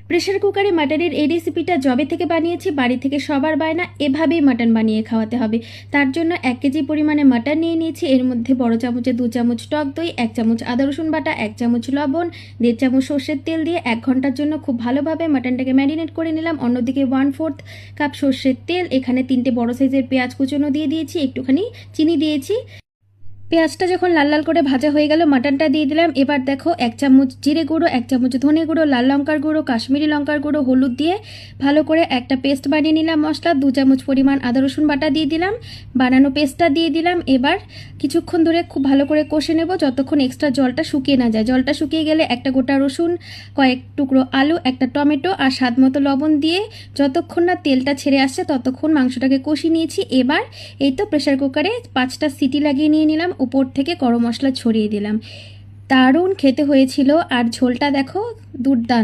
Pressure কুকারে মাটনের এই রেসিপিটা যবে থেকে বানিয়েছি বাড়ি থেকে সবার বায়না এভাবেই মাটন বানিয়ে খাওয়াতে হবে। তার জন্য 1 কেজি পরিমাণে মাটন নিয়ে নিয়েছি। এর মধ্যে বড় চামচে 2 চামচ টক দই, 1 চামচ আদা রসুন বাটা, 1 চামচ লবণ, 1.5 চামচ সর্ষের তেল দিয়ে 1 ঘন্টার জন্য খুব ভালোভাবে মাটনটাকে ম্যারিনেট করে নিলাম। অন্যদিকে 1/4 কাপ সর্ষের তেল, এখানে 3টে বড় সাইজের পেঁয়াজ কুচনো দিয়ে দিয়েছি, একটুখানি চিনি দিয়েছি। পেঁয়াজটা যখন লাল লাল করে ভাজা হয়ে গেল মাটনটা দিয়ে দিলাম। এবার দেখো 1 চামচ জিরে গুঁড়ো, 1 চামচ ধনে গুঁড়ো, লাল লঙ্কার গুঁড়ো, কাশ্মীরি লঙ্কার গুঁড়ো, হলুদ দিয়ে ভালো করে একটা পেস্ট বানিয়ে নিলাম মশলা। 2 চামচ পরিমাণ আদা রসুন বাটা দিয়ে দিলাম, বানানো পেস্টটা দিয়ে দিলাম। এবার কিছুক্ষণ ধরে খুব ভালো করে কষে নেব যতক্ষণ এক্সট্রা জলটা শুকিয়ে না যায়। জলটা শুকিয়ে গেলে একটা গোটা রসুন, কয়েক টুকরো আলু, একটা টমেটো আর স্বাদ মতো লবণ দিয়ে যতক্ষণ না তেলটা ছেড়ে আসছে ততক্ষণ মাংসটাকে কষিয়ে নিয়েছি। এবার এই তো প্রেশার কুকারে 5টা সিটি লাগিয়ে নিয়ে নিলাম, উপর থেকে গরম মশলা ছড়িয়ে দিলাম। দারুণ খেতে হয়েছিল আর ঝোলটা দেখো দুর্দান্ত।